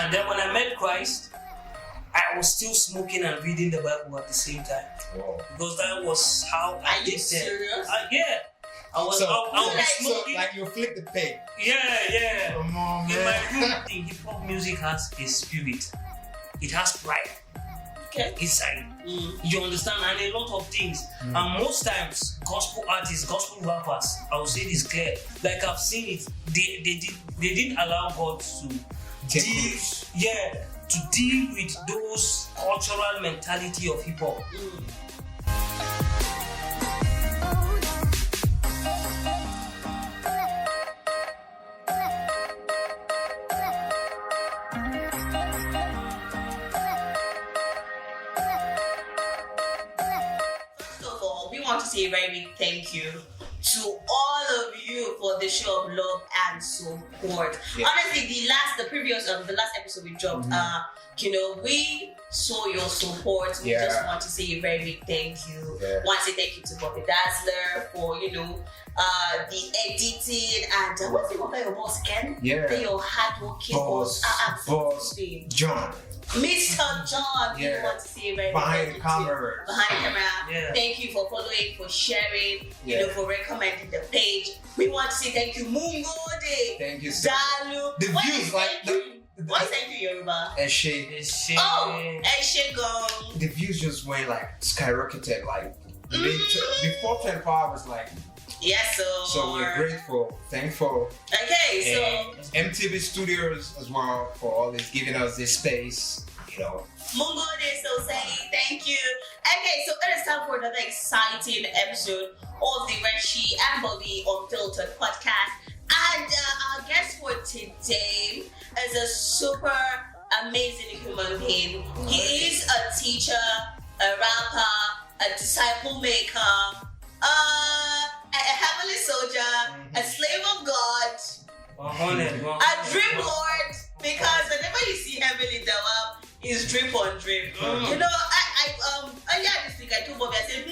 And then when I met Christ, I was still smoking and reading the Bible at the same time. Whoa. Because that was how I did that. Serious? Yeah. I was smoking. So, like you flip the pig. Yeah. Come on, In man. my room, the hip hop music has a spirit. It has pride. Okay. Inside. You understand? And a lot of things. And most times, gospel artists, gospel rappers, I will say this clear. Like I've seen it, they didn't allow God to deal with those cultural mentality of hip hop. Want to say a very big thank you to all of you for the show of love and support. Yeah. Honestly, the last episode we dropped, we saw your support. We just want to say a very big thank you. Yeah. Want to say thank you to Bobby Dazzler for the editing and what's the name of your boss again? Yeah. Your hardworking boss, John. Mr. John, we want to say very behind the camera. Yeah. Thank you for following, for sharing, Yeah. for recommending the page. We want to say thank you, Mungo Day. Thank you so Dalu. The views, like what's thank you, Yoruba? Eshe. Oh, Eshe Gong. The views just went like skyrocketed, like before 24 hours, like. Yes, So we're grateful, thankful. Okay, so MTV Studios as well for all this, giving us this space, Mungo Day, so say thank you. Okay, so it is time for another exciting episode of the Reshi and Bobby Unfiltered podcast. And our guest for today is a super amazing human being. He is a teacher, a rapper, a disciple maker, a heavenly soldier, a slave of God, a dream lord. Because whenever you see Heavenly Dawap, it's drip on drip. This week I told Bobby, I said,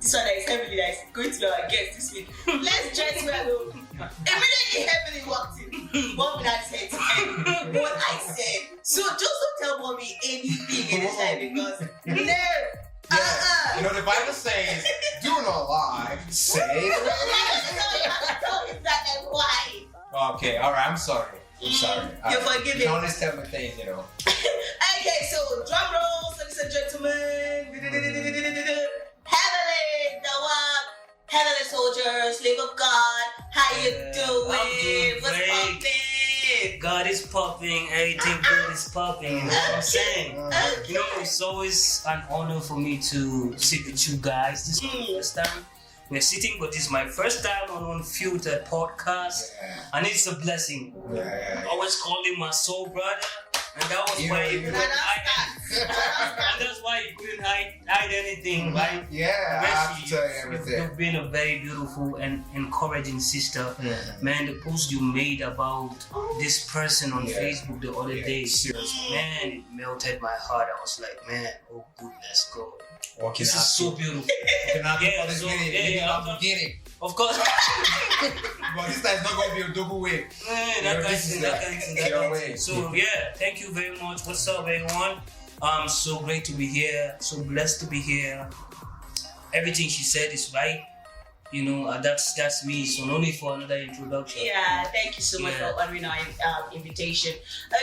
this one that is Heavenly that is going to be our guest this week. Let's dress well. Immediately Heavenly walked in. Bobby had said to him what I said. So just don't tell Bobby anything in this time because the Bible says, do not lie, say you have to tell him that and why. Okay, alright, I'm sorry. You're forgiven. You always tell me things, Okay, so drum rolls, ladies and gentlemen. Heavenly Dawap, heavenly soldier, slave of God. How you doing? What's popping? God is popping, everything good is popping, you know what I'm saying? It's always an honor for me to sit with you guys. This is my first time we're sitting, but this is my first time on Unfiltered podcast, and it's a blessing. I always call him my soul brother, and that was why you couldn't hide. And that's why you couldn't hide anything, right? Yeah, I have to tell you Reshi, everything. you've been a very beautiful and encouraging sister. Man, the post you made about this person on Facebook the other day, man, it melted my heart. I was like, man, oh goodness God. This is so beautiful. Beginning. Of course. But this time it's not going to be a double way. So thank you very much. What's up, everyone? So great to be here. So blessed to be here. Everything she said is right. That's me. So no need for another introduction. Yeah, thank you so much for honoring our invitation.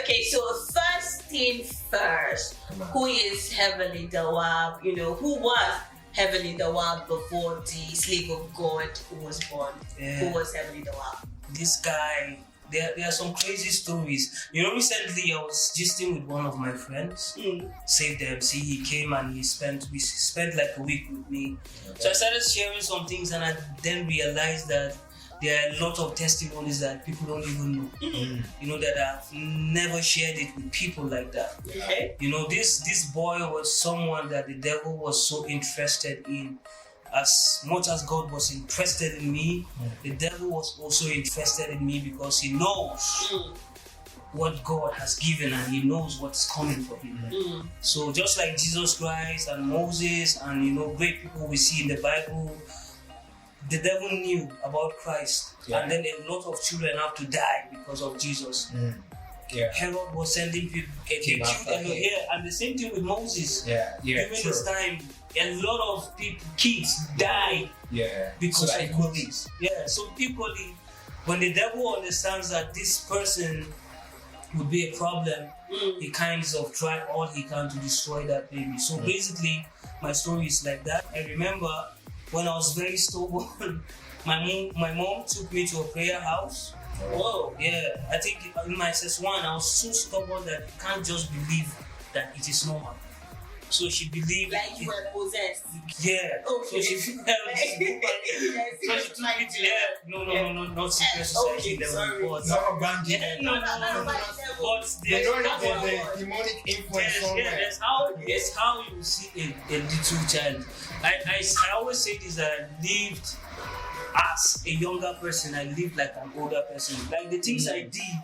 Okay, so first thing first, who is Heavenly Dawap? Who was Heavenly Dawap before the slave of God was born? Who was Heavenly Dawap? This guy, there are some crazy stories. Recently I was gisting with one of my friends, Save the MC. He came and we spent like a week with me. So I started sharing some things, and I then realized that there are a lot of testimonies that people don't even know. That I've never shared it with people like that. Okay. This boy was someone that the devil was so interested in. As much as God was interested in me, the devil was also interested in me because he knows what God has given and he knows what's coming for him. So just like Jesus Christ and Moses and great people we see in the Bible, the devil knew about Christ, and then a lot of children have to die because of Jesus. Herod was sending people, they killed Herod, and the same thing with Moses. During this time, a lot of people, kids died because of Moses. So equally, when the devil understands that this person would be a problem, he kind of tried all he can to destroy that baby. So basically, my story is like that. I remember when I was very stubborn, my mom took me to a prayer house. I think in my SS1, I was so stubborn that you can't just believe that it is normal. So she believed like you were possessed. So she took me to no, not secret society. Not abandoned. No. But there's the demonic influence somewhere. That's how you see a little child. I always say this, that I lived as a younger person, I lived like an older person. Like the things I did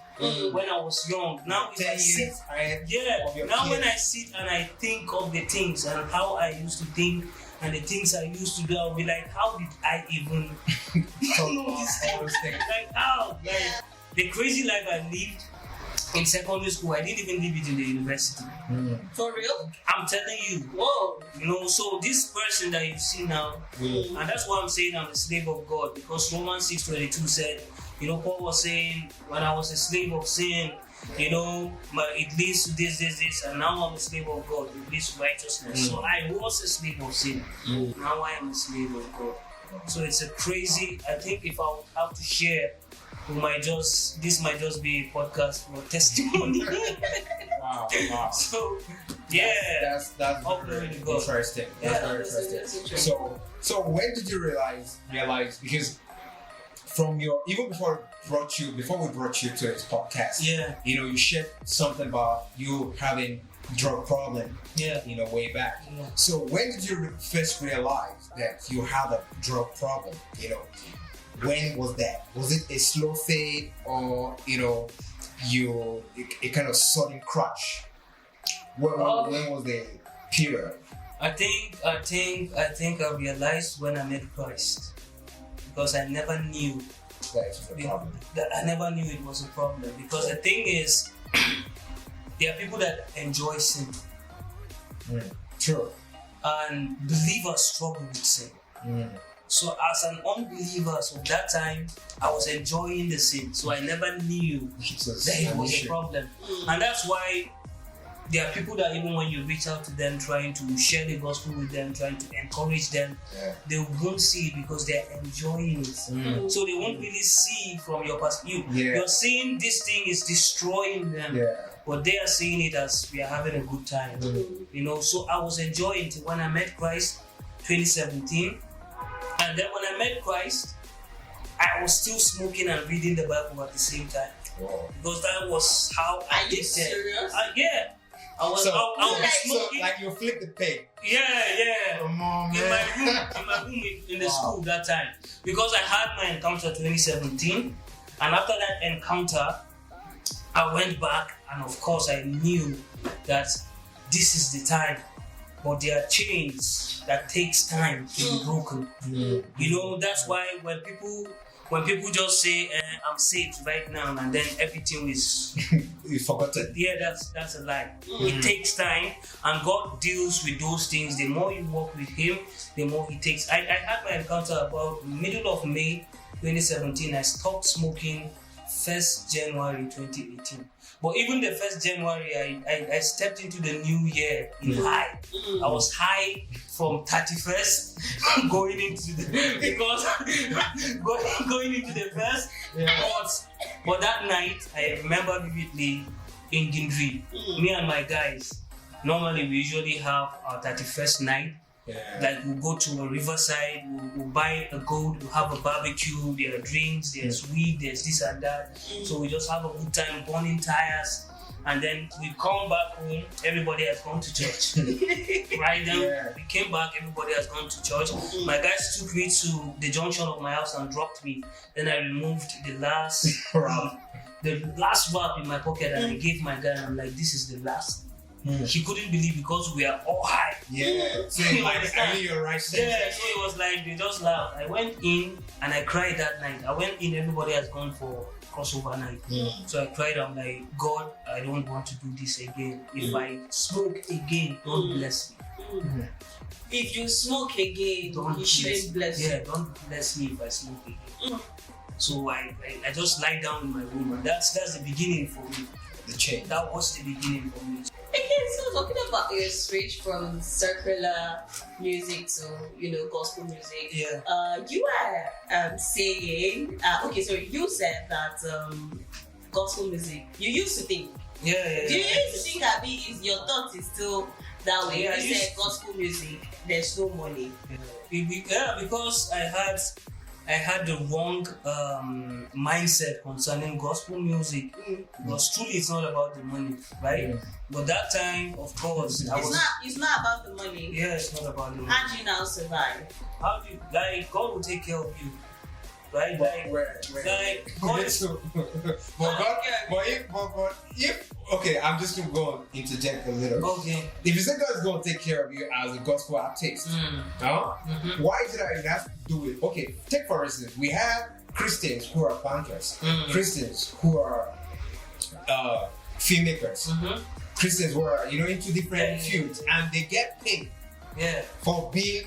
when I was young. Now if I sit, when I sit and I think of the things and how I used to think and the things I used to do, I'll be like, how did I even know these things? Like how? Like the crazy life I lived in secondary school, I didn't even live it in the university. For real? I'm telling you. Whoa. So this person that you see now, and that's why I'm saying I'm a slave of God, because Romans 6:22 said, Paul was saying, when I was a slave of sin, it leads to this, and now I'm a slave of God, it leads to righteousness. So I was a slave of sin. Now I am a slave of God. So it's a crazy, I think if I would have to share, this might just be a podcast for testimony. Wow. So that's very interesting. That's very interesting. So when did you realize because from even before we brought you to this podcast, you shared something about you having drug problem, way back. So when did you first realize that you had a drug problem? When was that? Was it a slow fade, or a kind of sudden crash? When was the period? I think I realized when I met Christ, because I never knew I never knew it was a problem. Because the thing is, there are people that enjoy sin. True. And believers struggle with sin. So as an unbeliever, so that time I was enjoying the sin, so I never knew that it was a problem. And that's why there are people that even when you reach out to them, trying to share the gospel with them, trying to encourage them, they won't see it because they're enjoying it. So they won't really see from your perspective. You're seeing this thing is destroying them, but they are seeing it as we are having a good time. So I was enjoying it when I met Christ 2017. And then when I met Christ, I was still smoking and reading the Bible at the same time. Because that was how I did that. Are you serious? I was smoking. So like you flipped the pig. Come on, man. In my room in the school that time. Because I had my encounter 2017. And after that encounter, I went back, and of course I knew that this is the time. But there are chains that takes time to be broken. That's why when people just say I'm saved right now and then everything is you forgotten. That's a lie. It takes time, and God deals with those things. The more you walk with Him, the more He takes. I had my encounter about middle of May 2017. I stopped smoking 1st January 2018. But even the 1st January, I stepped into the new year in high. I was high from 31st going into the going into the 1st. But that night, I remember vividly in Gindri, me and my guys. Normally, we usually have our 31st night. Like we'll go to a riverside, we'll buy a goat, we'll have a barbecue, there are drinks, there's weed, there's this and that. So we just have a good time burning tires, and then we come back home, everybody has gone to church. Right then, we came back, everybody has gone to church. My guys took me to the junction of my house and dropped me. Then I removed the last wrap in my pocket and I gave my guy, and I'm like, this is the last. He couldn't believe because we are all high. So you're right. So it was like they just laughed. I went in and I cried that night. I went in, everybody has gone for cross overnight. So I cried. I'm like, God, I don't want to do this again. If I smoke again, don't bless me. If you smoke again, you shouldn't bless you. Yeah, don't bless me if I smoke again. So I just lie down in my room, and that's the beginning for me. The change. That was the beginning for me. Okay, so talking about your switch from secular music to gospel music. Yeah. You are saying so you said that gospel music. You used to think. Yeah. Do you used to think that is your thought is still that way? Yeah, You said gospel music, there's no money. Yeah, because I had the wrong mindset concerning gospel music. Because truly, it's not about the money, right? But that time, of course, it's not about the money. Yeah, it's not about the money. How do you now survive? How do you, God will take care of you, right? Okay, I'm just going to interject a little. Okay. If you say God's going to take care of you as a gospel artist, why is it that you have to do it? Okay, take for instance, we have Christians who are bankers, Christians who are filmmakers, Christians who are into different fields, and they get paid for being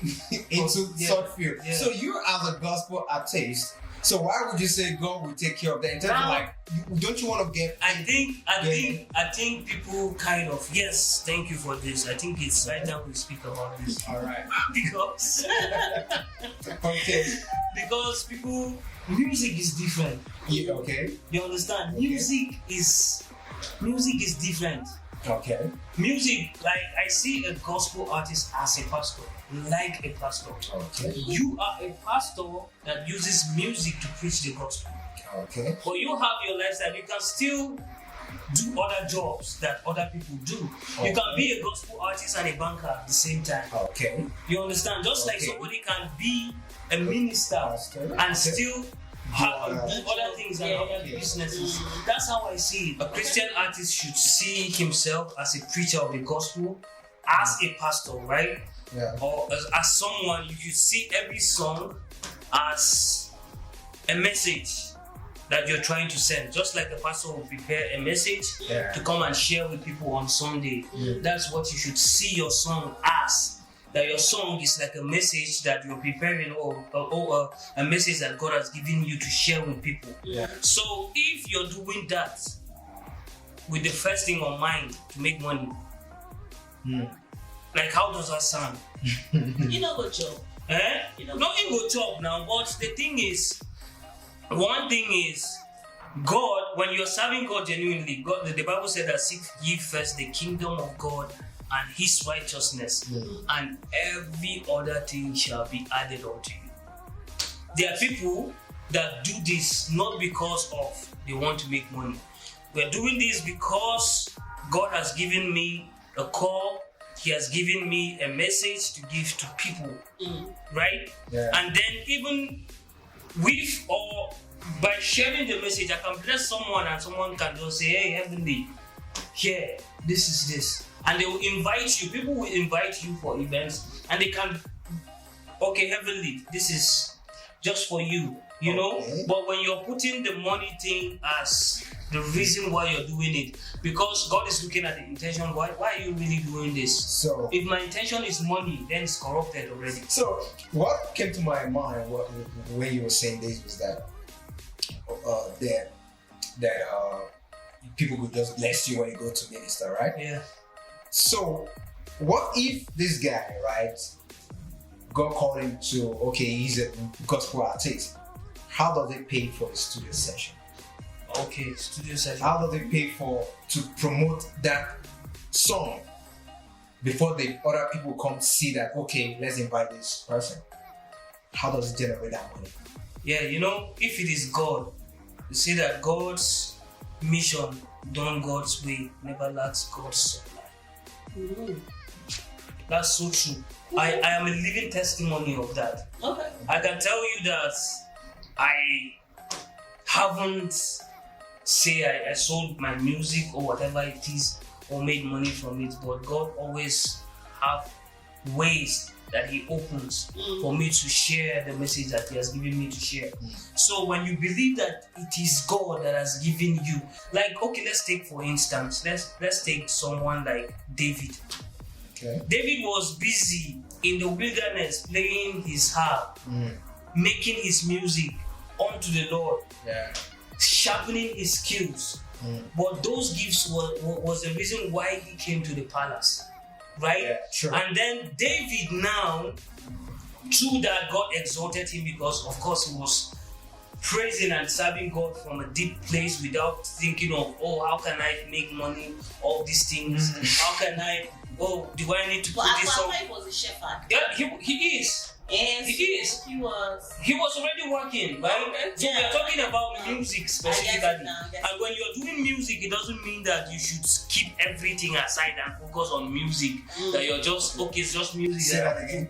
into such field. So you as a gospel artist, so why would you say God will take care of that? In terms of don't you want to get? I think people kind of thank you for this. I think it's right now we speak about this. All right. Because okay. Because music is different. Yeah. Okay. You understand? Okay. Music is different. Okay. Music, like I see a gospel artist as a pastor, like a pastor. Okay. You are a pastor that uses music to preach the gospel. Okay. But you have your lifestyle. You can still do other jobs that other people do. Okay. You can be a gospel artist and a banker at the same time. Okay. You understand? Just like somebody can be a minister and still do other things and other businesses. That's how I see it. A Christian artist should see himself as a preacher of the gospel, as a pastor, right? Yeah. Or as someone, you should see every song as a message that you're trying to send. Just like a pastor will prepare a message to come and share with people on Sunday. That's what you should see your song as. That your song is like a message that you're preparing or a message that God has given you to share with people. Yeah. So if you're doing that with the first thing on mind to make money, like how does that sound? You know good job. Nothing good job now, but the thing is, one thing is, God, when you're serving God genuinely, God, the Bible said that seek ye first the kingdom of God and his righteousness, and every other thing shall be added unto you. There are people that do this not because of they want to make money. We're doing this because God has given me a call. He has given me a message to give to people, right? Yeah. And then even with or by sharing the message, I can bless someone and someone can just say, hey, Heavenly, here, this is this. And they will invite you. People will invite you for events and they can, okay, Heavenly, this is just for you, you know? But when you're putting the money thing as the reason why you're doing it, because God is looking at the intention, why are you really doing this? So if my intention is money, then it's corrupted already. So what came to my mind when you were saying this was that people could just bless you when you go to minister, right? Yeah. So what if this guy, right, God called him to, okay, he's a gospel artist. How does he pay for his studio session? Okay, studio session. How does he pay to promote that song before the other people come see that, okay, let's invite this person? How does he generate that money? Yeah, you know, if it is God, you see that God's mission done God's way never lacks God's supply. That's so true. I am a living testimony of that. Okay. I can tell you that I haven't I sold my music or whatever it is or made money from it, but God always have ways that He opens for me to share the message that He has given me to share. So when you believe that it is God that has given you, like, okay, let's take for instance, let's take someone like David. Okay. David was busy in the wilderness playing his harp, making his music unto the Lord, sharpening his skills. But those gifts was the reason why he came to the palace, right? Yeah, sure. And then David now, through that, God exalted him because, of course, he was praising and serving God from a deep place without thinking of, oh, how can I make money, all these things? How can I, oh, do I need to put this on? But he was a shepherd. Yeah, he is. Yes, He is. He was. He was already working, right? Okay. So we are talking about music specifically. I And when you're doing music, it doesn't mean that you should keep everything aside and focus on music. That you're just, okay, it's just music. Say that again.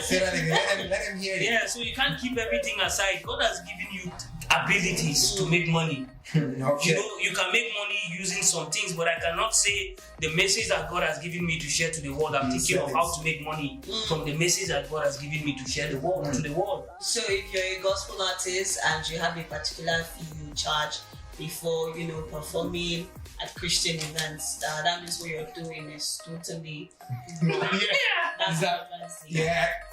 Say that again. Let him hear it. Yeah, so you can't keep everything aside. God has given you abilities to make money. Okay. You know, you can make money using some things, but I cannot say the message that God has given me to share to the world. I'm thinking of how to make money from the message that God has given me to share the world to the world. So if you're a gospel artist and you have a particular fee you charge before, performing at Christian events, that means what you're doing is totally that's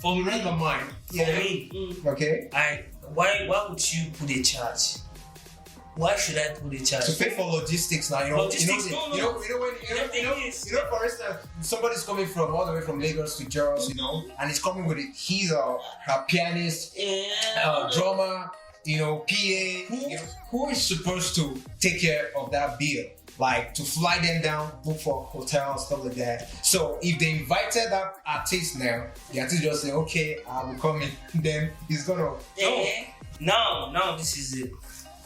For me, the mind. for me, Okay. why would you put a charge? Why should I put a charge? To pay for logistics now, Logistics, no. For instance, somebody's coming from all the way from Lagos to Jos, and he's coming with his or her pianist, drummer, PA. Who is supposed to take care of that bill? Like to fly them down, book for hotels, stuff like that. So if they invited that artist now, the artist just say, okay, I'll be coming. Then he's gonna. Now this is it.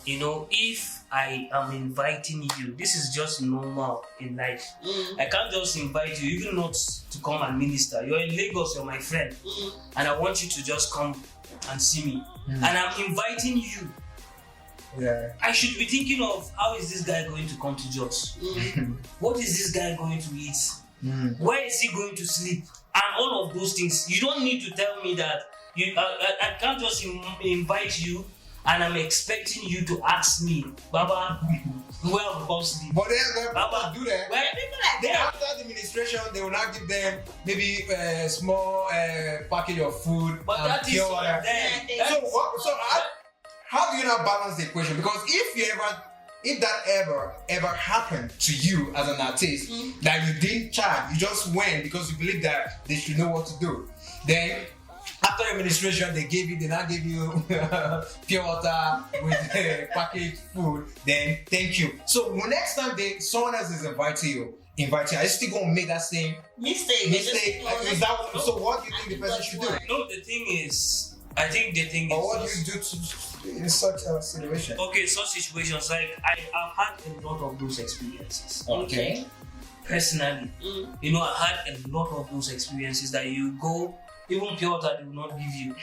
If I am inviting you, this is just normal in life. I can't just invite you, even not to come and minister. You're in Lagos, you're my friend, and I want you to just come and see me. And I'm inviting you. Yeah. I should be thinking of how is this guy going to come to Jos? What is this guy going to eat? Where is he going to sleep? And all of those things. You don't need to tell me that. I can't just invite you and I'm expecting you to ask me, Baba, where I'm supposed to sleep. But then Baba do that. Where people like Then that. after the administration, they will not give them maybe a small package of food But and that is pure water. then. How do you not balance the equation? Because if that ever happened to you as an artist, that you didn't charge, you just went because you believe that they should know what to do. Then after administration, they not give you pure water with packaged food. Then thank you. So next time someone else is inviting you, are you still gonna make that same mistake? So what do you think the person should do? No, the thing is, I think the thing is. Or what do you do in such a situation? Okay, such situations, like I've had a lot of those experiences. Okay. Personally, I had a lot of those experiences that you go, even pure water they will not give you.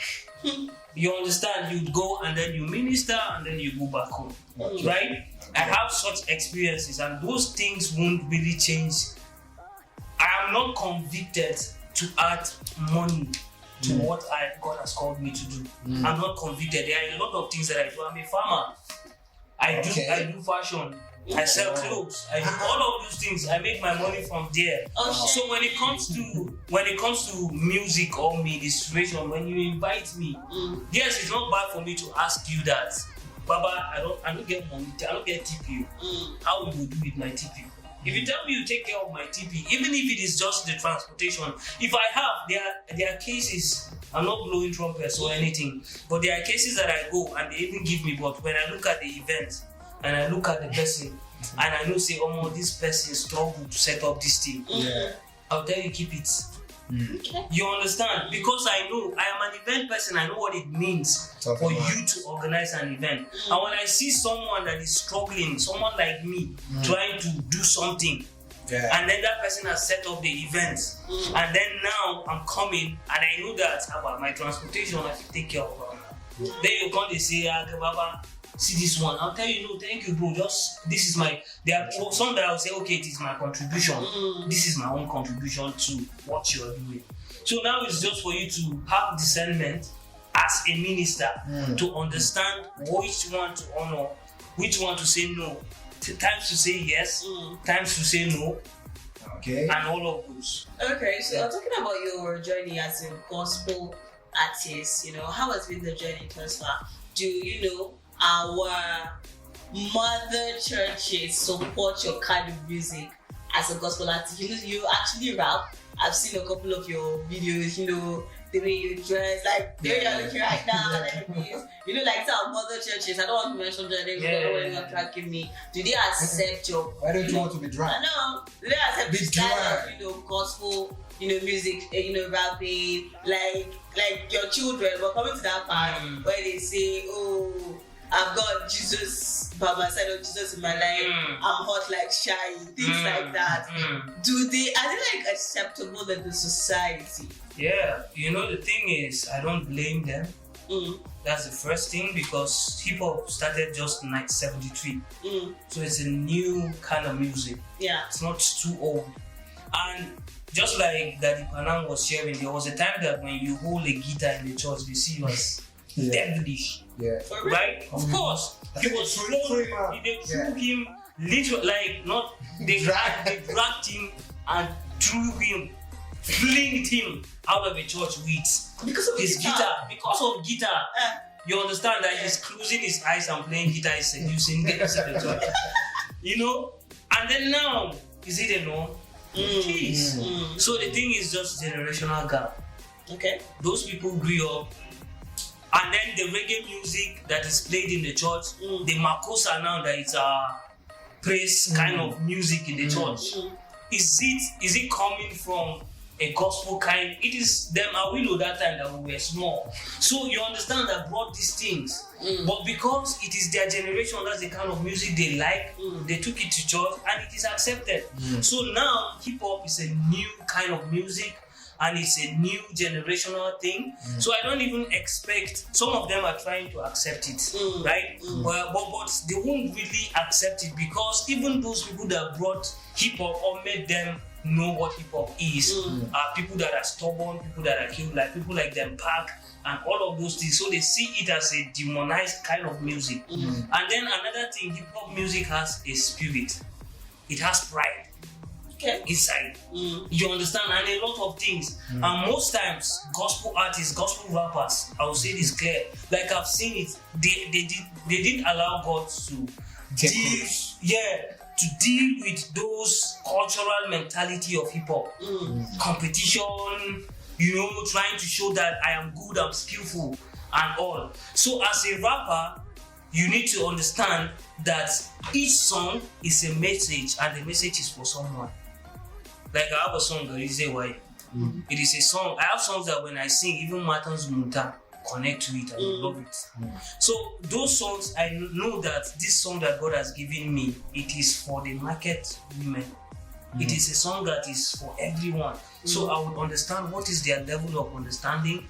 You understand? You go and then you minister and then you go back home. Okay. Right? I have such experiences and those things won't really change. I am not convicted to add money to what God has called me to do. I'm not convicted. There are a lot of things that I do. I'm a farmer. I do fashion. I sell clothes. I do all of those things. I make my money from there. So when it comes to music or ministration, when you invite me, yes, it's not bad for me to ask you that, Baba, I don't get money. I don't get TP. How will you do with my TP? If you tell me you take care of my TP, even if it is just the transportation, if I have, there are cases, I'm not blowing trumpets or anything, but there are cases that I go and they even give me, but when I look at the event and I look at the person and I know, say, oh, this person struggled to set up this thing, I'll tell you, keep it. You understand? Because I know I am an event person, I know what it means for you to organize an event. And when I see someone that is struggling, someone like me trying to do something, and then that person has set up the event, and then now I'm coming and I know that about my transportation, I have to take care of. Then you come to say, Baba, see this one. I'll tell you, no, thank you, bro. Just this is my. There are some that I'll say, okay, it is my contribution. This is my own contribution to what you are doing. So now it's just for you to have discernment as a minister to understand which one to honor, which one to say no, times to say yes, times to say no. Okay. And all of those. Okay, so talking about your journey as a gospel artist, how has been the journey thus far? Do our mother churches support your kind of music as a gospel artist? You actually rap. I've seen a couple of your videos, the way you dress, like the way you're looking right now, like our mother churches. I don't want to mention their names, because I don't want anyone tracking me. Do they accept your? Why don't you want to be drunk? I know. Do they accept the style of, gospel, music, rapping, like your children? We're coming to that part where they say, "Oh, I've got Jesus by my side, or Jesus in my life. I'm hot like shy," things like that. Are they like acceptable in the society? Yeah, the thing is, I don't blame them. That's the first thing, because hip hop started just in 1973. So it's a new kind of music. Yeah. It's not too old. And just like Daddy Panam was sharing, there was a time that when you hold a guitar in the church, they see you as devilish. Yeah. Right? Of course. He was thrown, they threw him literally, they dragged him and threw him, flinged him out of the church with because of his guitar. Because of guitar. You understand that he's closing his eyes and playing guitar is seducing the church. And then now, is it a no? Jeez. So the thing is just generational gap. Okay. Those people grew up, and then the reggae music that is played in the church, the makosa now that it's a praise kind of music in the church. Is it coming from a gospel kind? It is them Awilo that time that we were small. So you understand that brought these things. But because it is their generation, that's the kind of music they like, they took it to church and it is accepted. So now hip hop is a new kind of music and it's a new generational thing. So I don't even expect, some of them are trying to accept it, right? But they won't really accept it, because even those people that brought hip hop or made them know what hip hop is are people that are stubborn, people that are killed, like people like them Pac and all of those things. So they see it as a demonized kind of music. And then another thing, hip hop music has a spirit. It has pride inside. You understand? And a lot of things. And most times, gospel artists, gospel rappers, I will say this clear, like I've seen it, they didn't allow God to deal with those cultural mentality of hip hop. Competition, trying to show that I am good, I'm skillful and all. So as a rapper, you need to understand that each song is a message, and the message is for someone. Like I have a song, Garize Why. It is a song. I have songs that when I sing, even Martin's Munta connect to it and love it. So those songs, I know that this song that God has given me, it is for the market women. It is a song that is for everyone. So I would understand what is their level of understanding,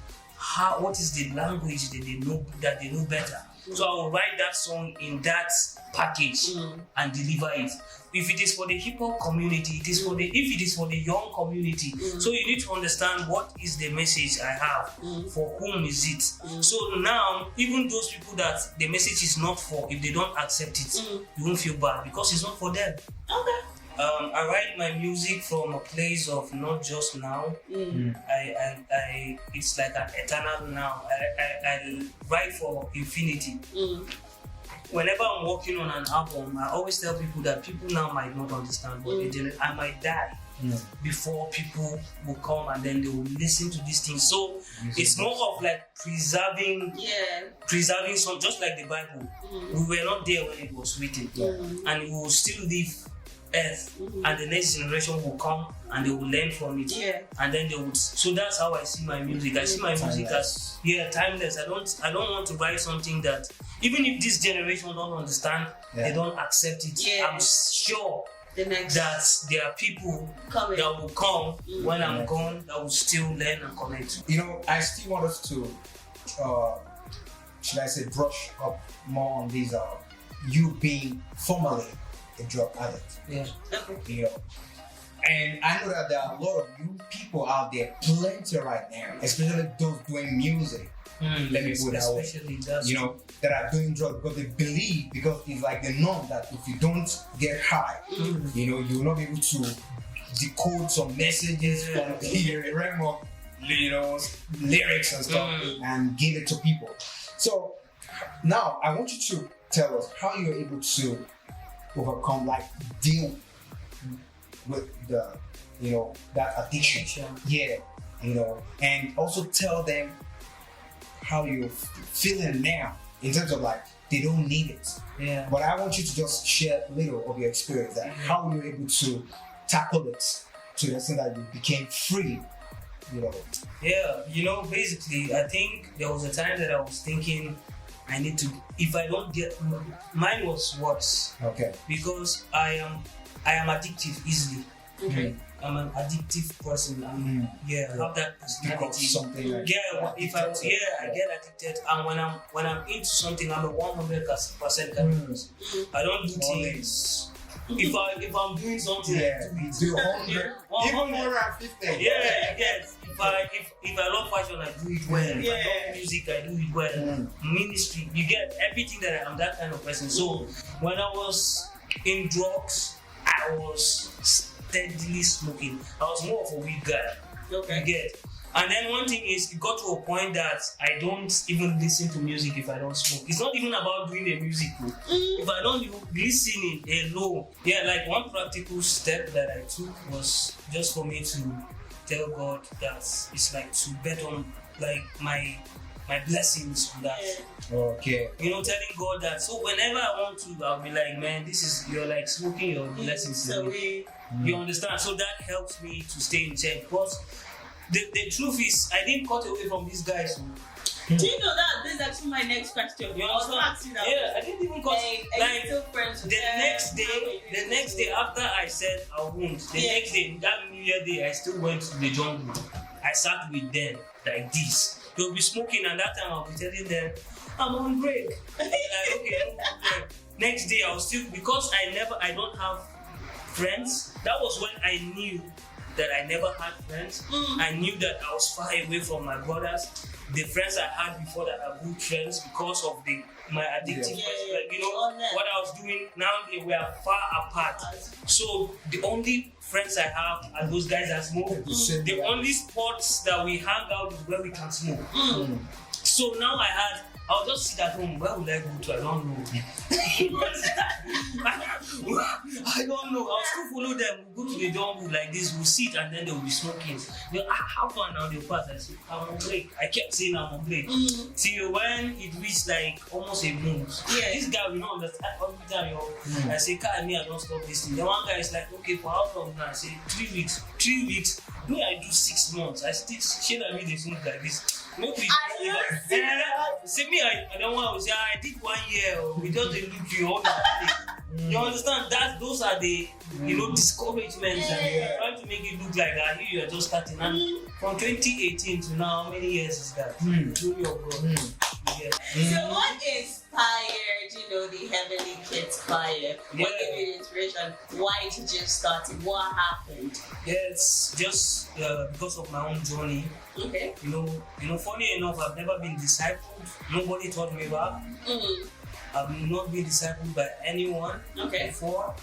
what is the language that they know better. So I will write that song in that package and deliver it. If it is for the hip hop community, if it is for the young community, so you need to understand what is the message I have, for whom is it. So now, even those people that the message is not for, if they don't accept it, you won't feel bad because it's not for them. Okay. I write my music from a place of not just now. I it's like an eternal now. I write for infinity. Whenever I'm working on an album, I always tell people that people now might not understand, but I might die before people will come and then they will listen to these things. So it's more of like preserving some, just like the Bible. We were not there when it was written, and we will still live earth, and the next generation will come and they will learn from it, and then they would. So that's how I see my music. I see my music as timeless. I don't want to write something that even if this generation don't understand, they don't accept it. I'm sure that there are people that will come when I'm gone that will still learn and connect. I still want us to should I say, brush up more on these, you being formerly a drug addict. Yeah. You know, and I know that there are a lot of young people out there, plenty right now, especially those doing music. Let me put it that way. You know, that are doing drugs because they believe, because it's like the norm that if you don't get high, you know, you will not be able to decode some messages from the realm of, you know, lyrics and stuff and give it to people. So now I want you to tell us how you're able to overcome, like deal with the, you know, that addiction. Yeah, you know, and also tell them how you're feeling now in terms of like they don't need it. Yeah. But I want you to just share a little of your experience, that how you're able to tackle it to the extent that you became free. You know. Yeah, you know, basically, I think there was a time that I was thinking I need to. If I don't get, mine was worse. Okay. Because I am addictive easily. Okay. I'm an addictive person. I have that personality. Something like I get addicted, and when I'm into something, I'm a 100% kind of person. I don't do things. If I'm doing something, I do 100, even 150. Yes. If I love fashion, I do it well. If I love music, I do it well. Ministry, you get everything that I'm that kind of person. So when I was in drugs, I was steadily smoking. I was more of a weed guy. Okay. You get. And then one thing is, it got to a point that I don't even listen to music if I don't smoke. It's not even about doing the music. If I don't listen it alone. Yeah, like one practical step that I took was just for me to tell God that it's like to bet on like my blessings on that. Okay. You know, telling God that, so whenever I want to, I'll be like, man, this is, you're like smoking your blessings. So you understand? So that helps me to stay in check. Because the truth is, I didn't cut away from these guys. Do you know that? This is actually my next question. You understand? I didn't even cut. Like still friends with the next day after I said I won't, next day, that New Year day, I still went to the jungle. I sat with them like this. They'll be smoking, and that time I'll be telling them, I'm on break. Like, okay, no problem. Next day I'll still, because I don't have friends. That was when I knew that I never had friends. I knew that I was far away from my brothers. The friends I had before that are good friends because of my addictive like, you know, what I was doing, now they were far apart. So the only friends I have are those guys that smoke. The only spots that we hang out is where we can smoke. So now I'll just sit at home. Where would I go to? I don't know. I don't know. I'll still follow them. We'll go to the jungle like this. We'll sit and then they'll be smoking. They'll how far now they'll pass? I say, I'm on break. I kept saying I'm on break. Till when it reached like almost a month. This guy will not understand every time. I say, I don't stop listening. The one guy is like, okay, for how long now? I say, 3 weeks. 3 weeks. Me, I do 6 months. I still shit at me, they smoke like this. See me, I don't want to say I did 1 year. We just didn't look you all that. You understand? Those are the discouragements that we are trying to make it look like that. You are just starting. And from 2018 to now, how many years is that? Truly of God. So what inspired, the Heavenly Kids Choir? What gave you the inspiration? Why did you start it? What happened? Yeah, it's just because of my own journey. Okay. Funny enough, I've never been discipled. Nobody taught me about. I've not been discipled by anyone before.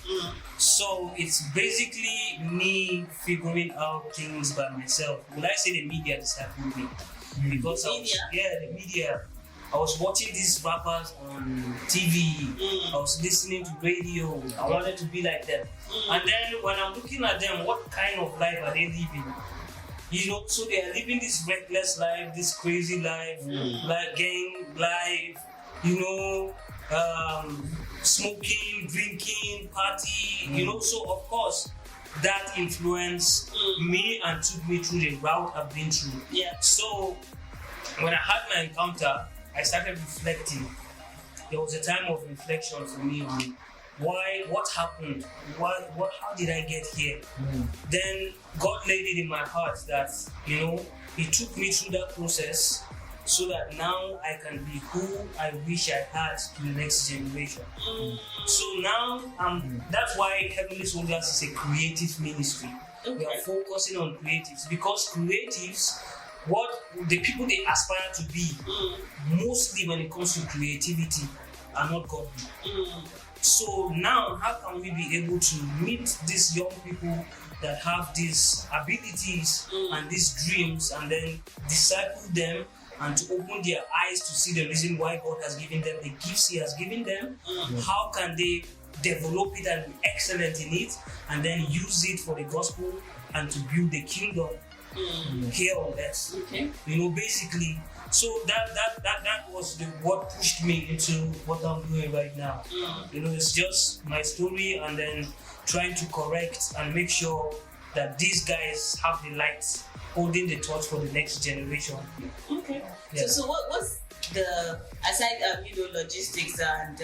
So it's basically me figuring out things by myself. Will I say the media discipled me? Because the media. I was watching these rappers on TV. I was listening to radio. I wanted to be like them. And then when I'm looking at them, what kind of life are they living? So they are living this reckless life, this crazy life, like gang life, smoking, drinking, party, So of course, that influenced me and took me through the route I've been through. Yeah. So when I had my encounter, I started reflecting. There was a time of reflection for me on what happened, how did I get here? Then God laid it in my heart that, He took me through that process so that now I can be who I wish I had to the next generation. So now that's why Heavenly Soldiers is a creative ministry. We are focusing on creatives because creatives, what the people they aspire to be, mostly when it comes to creativity, are not godly. So now, how can we be able to meet these young people that have these abilities and these dreams, and then disciple them and to open their eyes to see the reason why God has given them the gifts He has given them? How can they develop it and be excellent in it, and then use it for the gospel and to build the kingdom here on earth? Basically. So that was what pushed me into what I'm doing right now. It's just my story, and then trying to correct and make sure that these guys have the light, holding the torch for the next generation. Okay. Yeah. So what's the, aside logistics and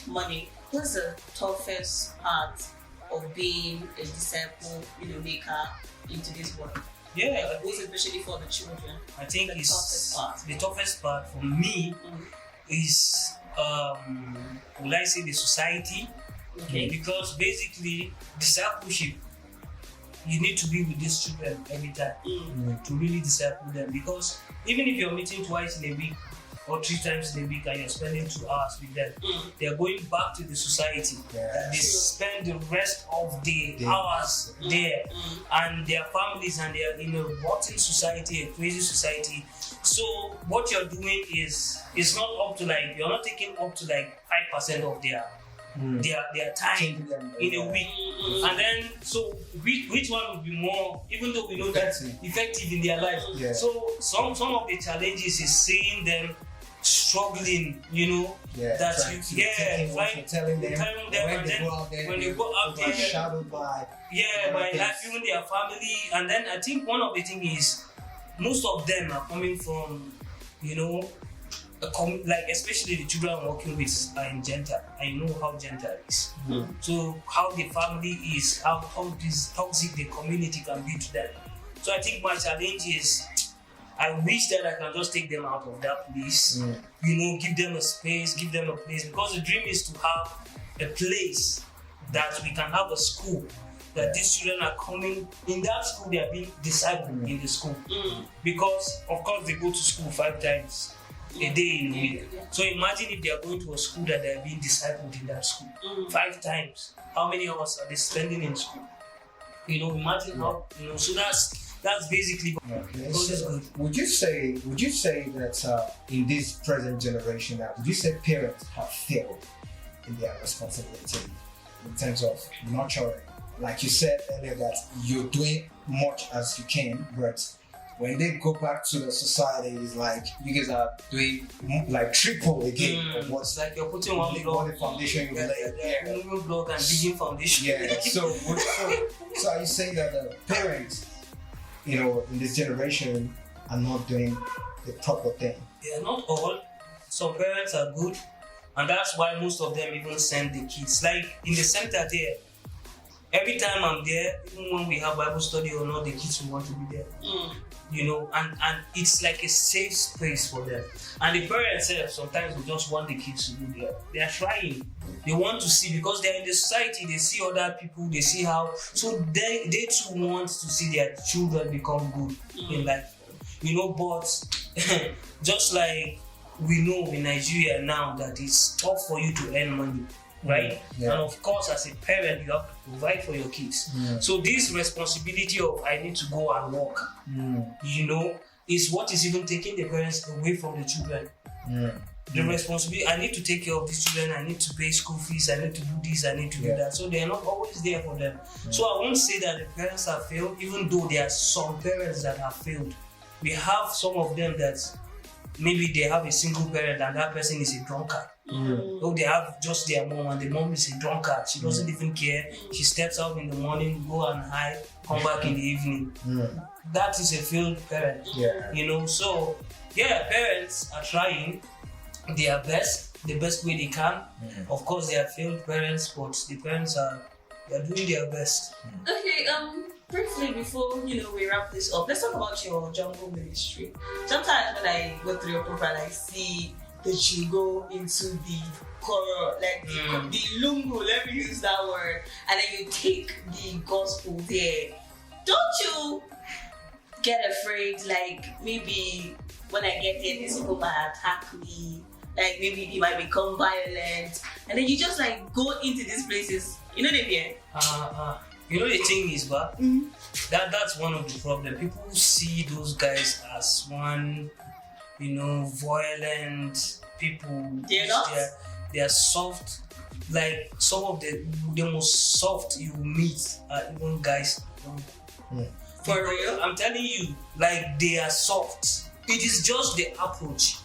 money, what's the toughest part of being a disciple, maker into this work? Yeah, especially for the children. I think the toughest part for me is will I say the society? Because basically discipleship, you need to be with these children every time to really disciple them, because even if you're meeting twice in a week or 3 times in a week and you're spending 2 hours with them, they're going back to the society. They spend the rest of the hours there, and their families, and they're in a rotten society, a crazy society. So what you're doing is not up to you're not taking up to 5% of their time in a week. And then so which one would be more, even though we know that's effective in their life. So some of the challenges is seeing them struggling, telling them and then when they go out there, shadowed by even their family. And then I think one of the things is most of them are coming from, especially the children I'm working with are in Gentile. I know how Gentile is. So how the family is, how this toxic the community can be to them. So I think my challenge is, I wish that I can just take them out of that place, give them a space, give them a place, because the dream is to have a place that we can have a school, that these children are coming, in that school they are being discipled in the school. Because of course they go to school 5 times a day in a week. So imagine if they are going to a school that they are being discipled in that school 5 times. How many hours are they spending in school? Imagine how, so that's basically So would you say that in this present generation now, would you say parents have failed in their responsibility in terms of nurturing? Like you said earlier, that you're doing much as you can, but when they go back to the society, it's like you guys are doing triple again of what's you're putting one block, the foundation you laid. One block and digging foundation. So are you saying that the parents, in this generation, are not doing the proper thing? They are not all. Some parents are good, and that's why most of them even send the kids. In the center there, every time I'm there, even when we have Bible study or not, the kids will want to be there. And it's like a safe space for them. And the parents sometimes will just want the kids to be there. They are trying. They want to see, because they're in the society, they see other people, they see how, so they too want to see their children become good in life. But just like we know in Nigeria now that it's tough for you to earn money, right? And of course, as a parent, you have to provide for your kids. So this responsibility of I need to go and work, is what is even taking the parents away from the children. The responsibility, I need to take care of these children, I need to pay school fees, I need to do this, I need to do that. So they're not always there for them. So I won't say that the parents have failed, even though there are some parents that have failed. We have some of them that maybe they have a single parent and that person is a drunkard. Or they have just their mom and the mom is a drunkard. She doesn't even care. She steps out in the morning, go and hide, come back in the evening. That is a failed parent. So parents are trying their best, the best way they can. Of course, they are failed parents, but the parents are doing their best. Okay, briefly before we wrap this up, let's talk about your jungle ministry. Sometimes when I go through your profile, I see that you go into the horror, like the lungu, let me use that word, and then you take the gospel there. Don't you get afraid, like maybe when I get there, these people might attack me, like maybe they might become violent, and then you just like go into these places, they fear? The thing is, that's one of the problems. People see those guys as one, violent people. They're not? They are soft. Like some of the most soft you meet are even guys. For real? I'm telling you, like they are soft. It is just the approach.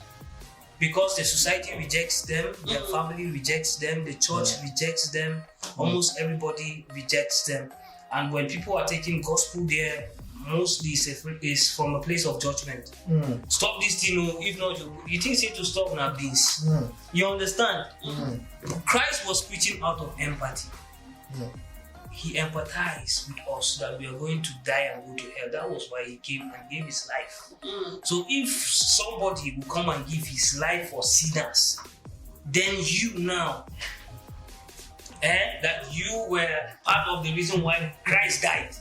Because the society rejects them, their family rejects them, the church rejects them, almost everybody rejects them. And when people are taking gospel there, mostly is from a place of judgment. Stop this thing, if not, you think say to stop now, please. You understand? Christ was preaching out of empathy. He empathized with us that we are going to die and go to hell. That was why he came and gave his life. So if somebody will come and give his life for sinners, then you now, that you were part of the reason why Christ died.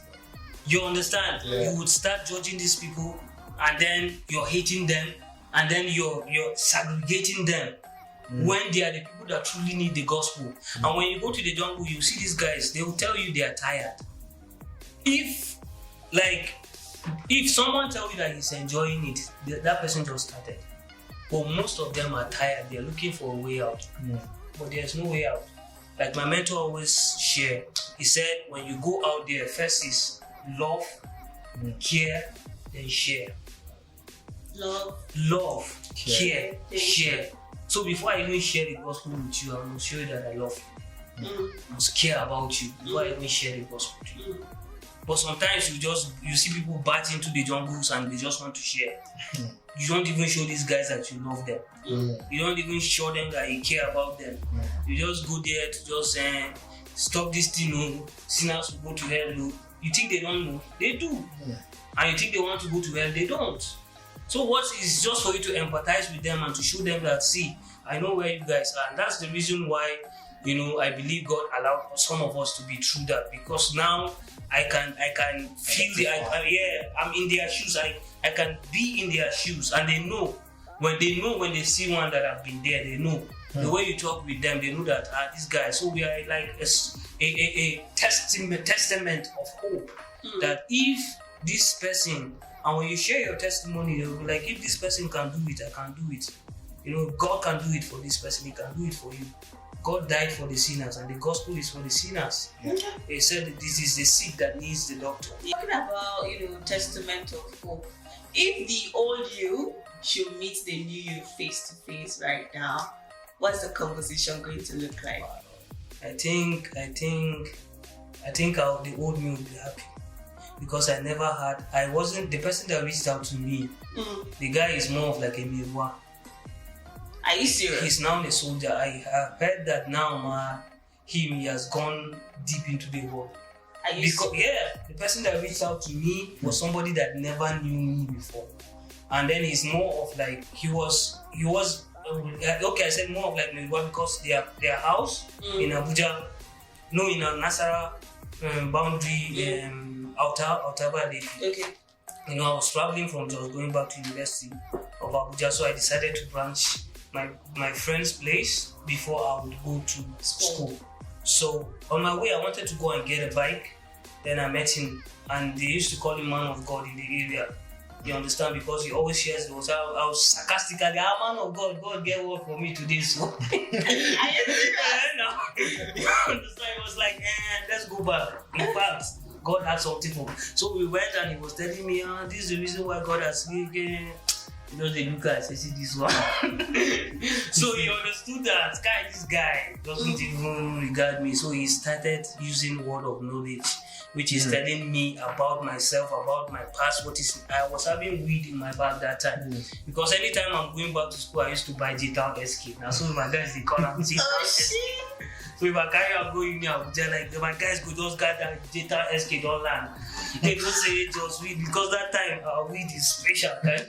You understand? Yeah. You would start judging these people, and then you're hating them, and then you're segregating them. When they are the people that truly need the gospel. And when you go to the jungle, you see these guys, they will tell you they are tired. If someone tells you that he's enjoying it, that person just started. But most of them are tired, they're looking for a way out. But there's no way out. Like my mentor always shared, he said, when you go out there, first is love, care, then share. Love, care, share. So before I even share the gospel with you, I must show you that I love you. I must care about you before I even share the gospel with you. But sometimes you see people bat into the jungles and they just want to share. You don't even show these guys that you love them. You don't even show them that you care about them. You just go there to just stop this thing, sinners will go to hell. You think they don't know? They do. And you think they want to go to hell? They don't. So what is just for you to empathize with them and to show them that, see, I know where you guys are. And that's the reason why, I believe God allowed some of us to be through that, because now I can feel I'm in their shoes. I can be in their shoes, and they know when they see one that have been there, they know the way you talk with them, they know that this guy. So we are like a testament of hope that if this person. And when you share your testimony, you'll be like, if this person can do it, I can do it. God can do it for this person, he can do it for you. God died for the sinners, and the gospel is for the sinners. He said that this is the sick that needs the doctor. Talking about, testament of hope. If the old you should meet the new you face to face right now, what's the conversation going to look like? I think the old me would be happy. Because I wasn't the person that reached out to me. The guy is more of like a miwa. Are you serious? He's now a soldier. I have heard that now, he has gone deep into the war. Are you serious? The person that reached out to me was somebody that never knew me before. And then he's more of like, he was I said more of like miwa because their house in Abuja, in a Nasara boundary, Outer Valley. Okay. I was traveling from Jos going back to University of Abuja, so I decided to branch my friend's place before I would go to school. So on my way, I wanted to go and get a bike. Then I met him, and they used to call him Man of God in the area. You understand? Because he always shares those. I was sarcastically, man of God, God get word for me today. So Are you serious? You understand? It was like, let's go back. In fact, God had something for me. So we went, and he was telling me, this is the reason why God has given. They look at us, see this one. So he understood that this guy doesn't even regard me. So he started using word of knowledge, which is telling me about myself, about my past. I was having weed in my bag that time. Because anytime I'm going back to school, I used to buy Jitan SK. Now, so my guys, they call them Jitan SK. So if I carry out going in Abuja, like my guys could just gather data SK don't land. They don't say just weed because that time our weed is special, right?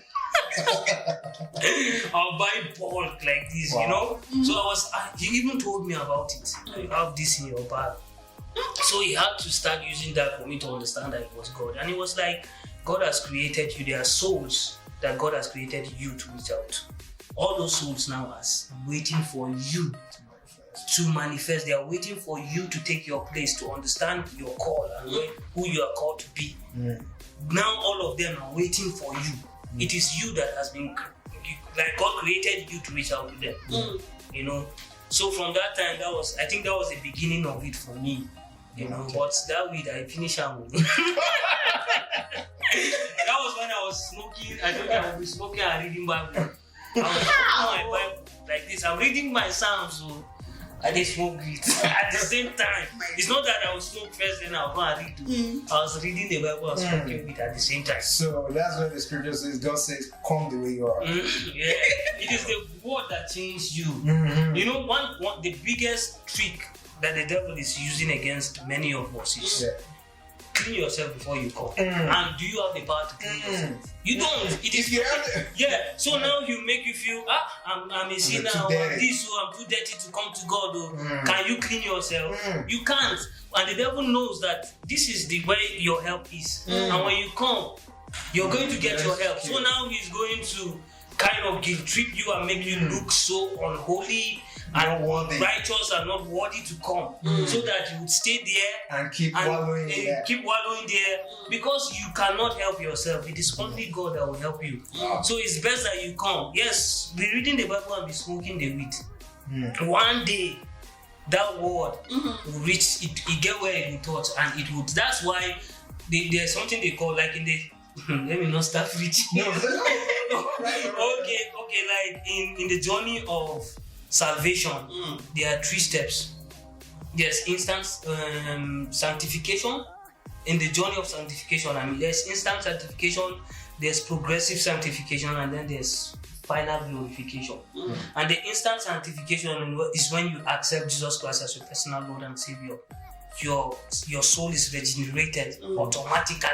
I'll buy bulk like this, you know. So he even told me about it. You have this in your bag. So he had to start using that for me to understand that it was God. And it was like, God has created you. There are souls that God has created you to reach out to. All those souls now are waiting for you to manifest. They are waiting for you to take your place, to understand your call and who you are called to be. Now all of them are waiting for you. It is you that has been, like God created you to reach out to them. You know. So from that time, I think that was the beginning of it for me. You know, but that weed I finished them. That was when I was smoking. I don't know, I was smoking and reading Bible. I was reading my Bible like this. I'm reading my Psalms, so I did smoke it at the same time. It's not that I was smoke first, then I'll go and read. I was reading the Bible and smoking it at the same time. So that's what the scripture says. God says, "Come the way you are." Yeah, it is the word that changed you. You know, one the biggest trick that the devil is using against many of us is clean yourself before you come. And do you have the power to clean yourself? You don't. It is so now he'll make you feel I'm a sinner, I'm too dirty to come to God. Can you clean yourself? You can't. And the devil knows that this is the way your help is. And when you come, you're going to get your help. So now he's going to kind of guilt trip you and make you look so unholy and righteous and not worthy to come, so that you would stay there and keep wallowing there because you cannot help yourself. It is only God that will help you. So it's best that you come. Yes, be reading the Bible and be smoking the weed. One day that word will reach it get where it will touch, and it would. That's why there's something they call, like in the let me not start preaching. Okay, like in the journey of salvation, there are 3 steps. There's instant sanctification. In the journey of sanctification, there's instant sanctification, there's progressive sanctification, and then there's final glorification. And the instant sanctification is when you accept Jesus Christ as your personal Lord and Savior. Your soul is regenerated automatically.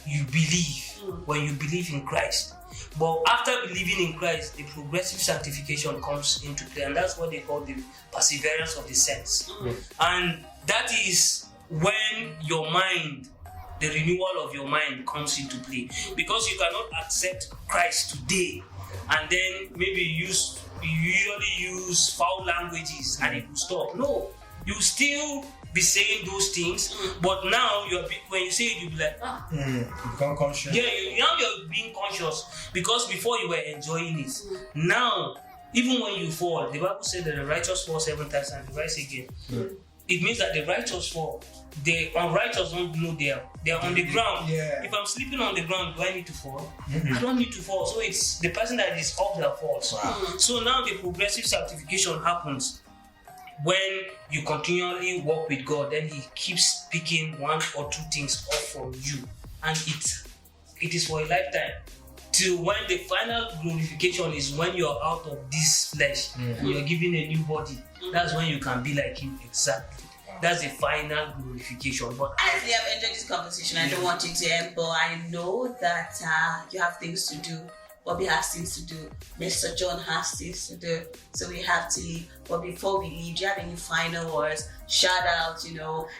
You believe when you believe in Christ. But after believing in Christ, the progressive sanctification comes into play, and that's what they call the perseverance of the saints. And that is when your mind, the renewal of your mind, comes into play. Because you cannot accept Christ today and then maybe you usually use foul languages and it will stop. No, you still be saying those things, but now when you say it, you'll be like, become conscious. Yeah, now you're being conscious, because before you were enjoying it. Now, even when you fall, the Bible said that the righteous fall 7 times and rise again. It means that the righteous fall. The unrighteous don't know they are on the ground. If I'm sleeping on the ground, do I need to fall? I don't need to fall. So it's the person that is up that falls. So now the progressive sanctification happens when you continually walk with God. Then He keeps picking 1 or 2 things off from you, and it is for a lifetime. Till when the final glorification is when you're out of this flesh and you're given a new body. That's when you can be like Him exactly. That's the final glorification. But honestly, I've enjoyed this conversation. I don't want you to end, but I know that you have things to do. Bobby has things to do. Mr. John has things to do. So we have to leave. But before we leave, do you have any final words? Shout out,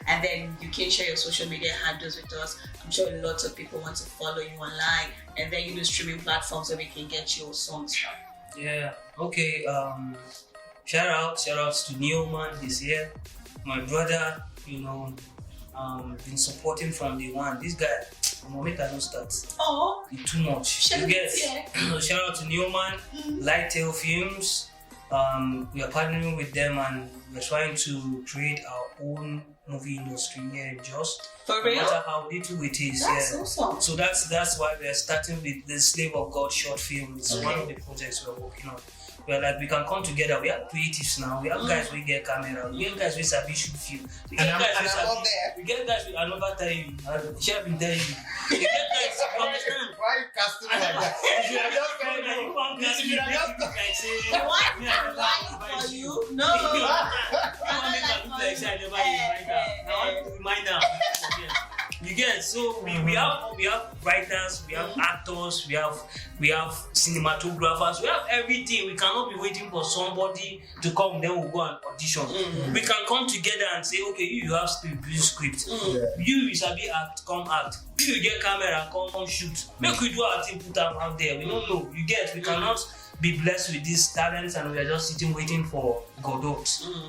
and then you can share your social media handles with us. I'm sure lots of people want to follow you online, and then streaming platforms where we can get your songs from. Yeah. Okay. Shout outs to Neoman. He's here. My brother, been supporting from day one. This guy, I'm gonna make I don't start. Oh, it's too much. Shout out to Neoman, Lighttail Films. We are partnering with them, and we're trying to create our own movie industry here in Jos. For real? No matter how little it is. That's awesome. So that's why we're starting with the Slave of God short film. It's one of the projects we're working on. We're like, we can come together. We have creatives now. We have guys we get camera. We have guys we sabi shoot film. We get guys we another time. I should have been telling you. We get guys. You understand? Why you casting it like that? You should have just said no. You should have just What? For you? No. You get so we have writers, we have actors, we have cinematographers, we have everything. We cannot be waiting for somebody to come, then we'll go and audition. We can come together and say, okay, you have script, use script. You sabi act, come act. You get camera, come shoot. Make we do our thing, put them out there. We don't know. You get, we cannot be blessed with these talents and we are just sitting waiting for Godot.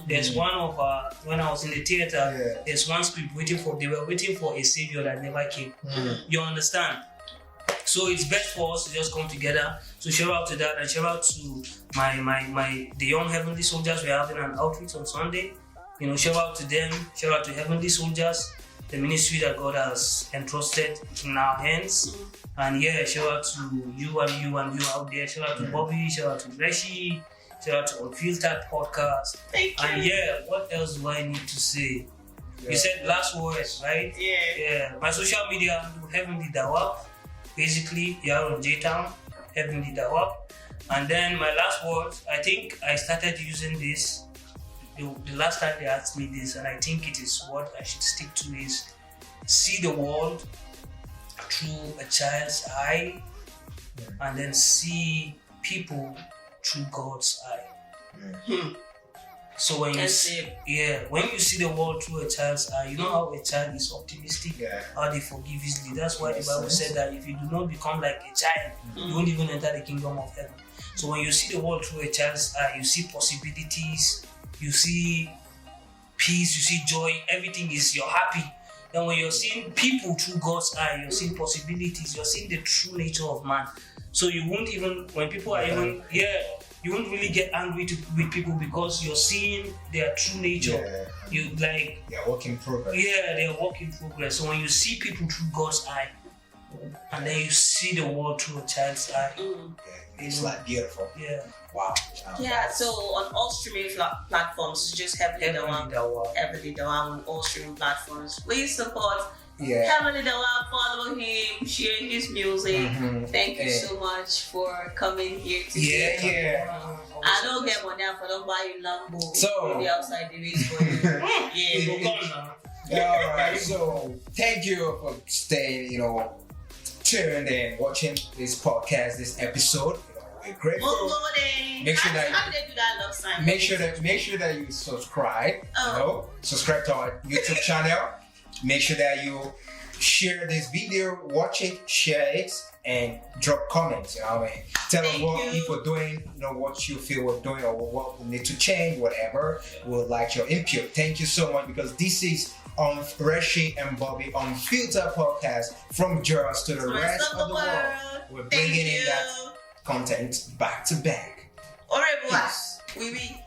There's one of when I was in the theater, there's one script they were waiting for a savior that never came. You understand? So it's best for us to just come together. So shout out to that and shout out to the young Heavenly Soldiers. We're having an outreach on Sunday. You know, shout out to them, shout out to Heavenly Soldiers, the ministry that God has entrusted in our hands. And yeah, shout out to you out there. Shout out to Bobby, shout out to Reshi, shout out to Unfiltered podcast. Thank you. And yeah, what else do I need to say? You said last words, right? Yeah. My social media, Heavenly Dawap. Basically, you're on J-Town, Heavenly Dawap. And then my last words, I think I started using this the last time they asked me this, and I think it is what I should stick to is see the world through a child's eye and then see people through God's eye. So when you see the world through a child's eye, you know how a child is optimistic, how they forgive easily. That's why the Bible said that if you do not become like a child, you won't even enter the kingdom of heaven. So when you see the world through a child's eye, you see possibilities, you see peace, you see joy, everything is, you're happy. Then when you're seeing people through God's eye, you're seeing possibilities, you're seeing the true nature of man. So you won't even, when people are you won't really get angry with people because you're seeing their true nature. You like they're work in progress. They're work in progress. So when you see people through God's eye, and then you see the world through a child's eye, it's like beautiful. Wow. So on all streaming platforms, it's just Heavenly Dawap. Heavenly Dawap on all streaming platforms. Please support Heavenly Dawap, follow him, share his music. Thank you so much for coming here today. I don't get money for don't buy you Lambo. So maybe outside the race for you. Alright, so thank you for staying, tuned in, watching this podcast, this episode. We're grateful. Make sure that you subscribe. Subscribe to our YouTube channel. Make sure that you share this video, watch it, share it, and drop comments. Tell us what people doing, what you feel we're doing, or what we need to change, whatever. We'd like your input. Thank you so much, because this is on Reshi and Bobby Unfiltered podcast, from Jaws to the rest of the world. We're bringing in that content back to back. Au revoir. Oui.